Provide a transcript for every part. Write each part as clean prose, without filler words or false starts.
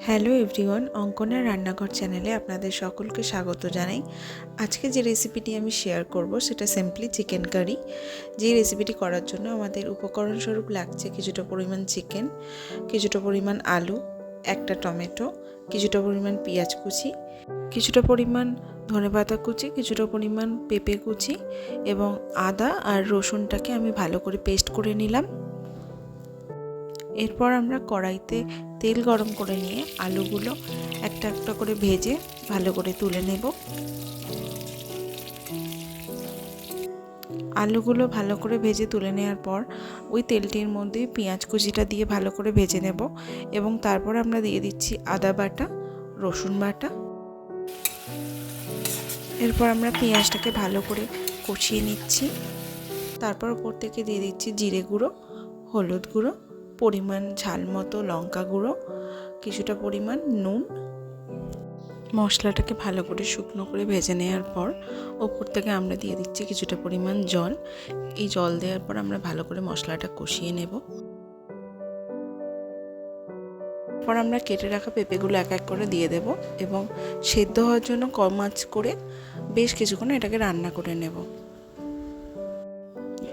Hello everyone, অঙ্কনের রান্নাঘর চ্যানেলে আপনাদের সকলকে স্বাগত জানাই। আজকে যে রেসিপিটি আমি শেয়ার করব সেটা সিম্পলি চিকেন কারি। যে রেসিপিটি করার জন্য আমাদের উপকরণ স্বরূপ লাগছে কিছুটা পরিমাণ চিকেন, কিছুটা পরিমাণ আলু, একটা টমেটো, কিছুটা পরিমাণ পেঁয়াজ কুচি, কিছুটা পরিমাণ ধনেপাতা কুচি, কিছুটা পরিমাণ পেঁপে কুচি এবং আদা আর রসুনটাকে আমি ভালো করে পেস্ট করে নিলাম। এরপর আমরা কড়াইতে তেল গরম করে নিয়ে আলুগুলো একটা একটা করে ভেজে ভালো করে তুলে নেব। আলুগুলো ভালো করে ভেজে তুলে নেওয়ার পর ওই তেলটির মধ্যে পেঁয়াজ কুচিটা দিয়ে ভালো করে ভেজে নেব এবং তারপর আমরা দিয়ে দিচ্ছি আদা বাটা, রসুন বাটা। এরপর আমরা পেঁয়াজটাকে ভালো করে কষিয়ে নিচ্ছি। তারপর ওপর থেকে দিয়ে দিচ্ছি জিরে গুঁড়ো, হলুদ গুঁড়ো, পরিমাণ ঝাল মতো লঙ্কা গুঁড়ো, কিছুটা পরিমাণ নুন। মশলাটাকে ভালো করে শুকনো করে ভেজে নেওয়ার পর ওপর থেকে আমরা দিয়ে দিচ্ছি কিছুটা পরিমাণ জল। এই জল দেওয়ার পর আমরা ভালো করে মশলাটা কষিয়ে নেব। পর আমরা কেটে রাখা পেঁপেগুলো এক এক করে দিয়ে দেব এবং সেদ্ধ হওয়ার জন্য কম আঁচ করে বেশ কিছুক্ষণ এটাকে রান্না করে নেব।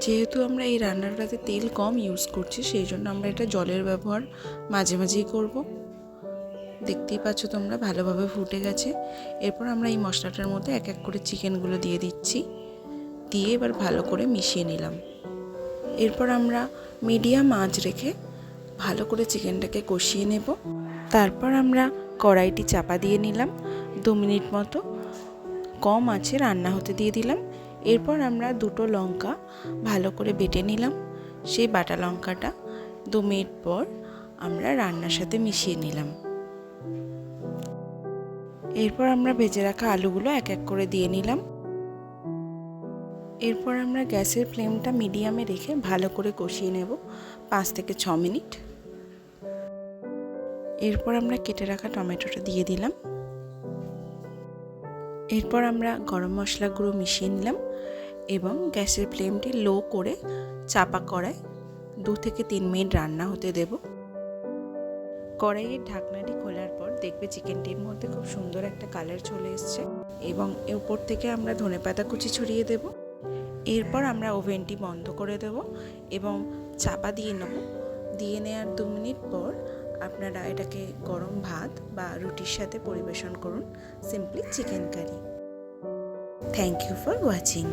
যেহেতু আমরা এই রান্নাটাতে তেল কম ইউজ করছি, সেই জন্য আমরা এটা জলের ব্যবহার মাঝে মাঝেই করব। দেখতেই পাচ্ছ তোমরা ভালোভাবে ফুটে গেছে। এরপর আমরা এই মশলাটার মধ্যে এক এক করে চিকেনগুলো দিয়ে দিচ্ছি, দিয়ে এবার ভালো করে মিশিয়ে নিলাম। এরপর আমরা মিডিয়াম আঁচ রেখে ভালো করে চিকেনটাকে কষিয়ে নেব। তারপর আমরা কড়াইটি চাপা দিয়ে নিলাম, 2 মিনিট মতো কম আঁচে রান্না হতে দিয়ে দিলাম। এরপর আমরা দুটো লঙ্কা ভালো করে বেটে নিলাম। সেই বাটা লঙ্কাটা 2 মিনিট পর আমরা রান্নার সাথে মিশিয়ে নিলাম। এরপর আমরা ভেজে রাখা আলুগুলো এক এক করে দিয়ে নিলাম। এরপর আমরা গ্যাসের ফ্লেমটা মিডিয়ামে রেখে ভালো করে কষিয়ে নেব 5 থেকে 6 মিনিট। এরপর আমরা কেটে রাখা টমেটোটা দিয়ে দিলাম। এরপর আমরা গরম মশলা গুঁড়ো মিশিয়ে নিলাম এবং গ্যাসের ফ্লেমটি লো করে চাপা কড়ায় 2 থেকে 3 মিনিট রান্না হতে দেব। কড়াইয়ের ঢাকনাটি খোলার পর দেখবে চিকেনটির মধ্যে খুব সুন্দর একটা কালার চলে এসছে এবং উপর থেকে আমরা ধনেপাতা কুচি ছড়িয়ে দেব। এরপর আমরা ওভেনটি বন্ধ করে দেব এবং চাপা দিয়ে নেব। দিয়ে নেওয়ার 2 মিনিট পর আপনারা এটাকে গরম ভাত বা রুটির সাথে পরিবেশন করুন। Simply chicken curry. Thank you for watching.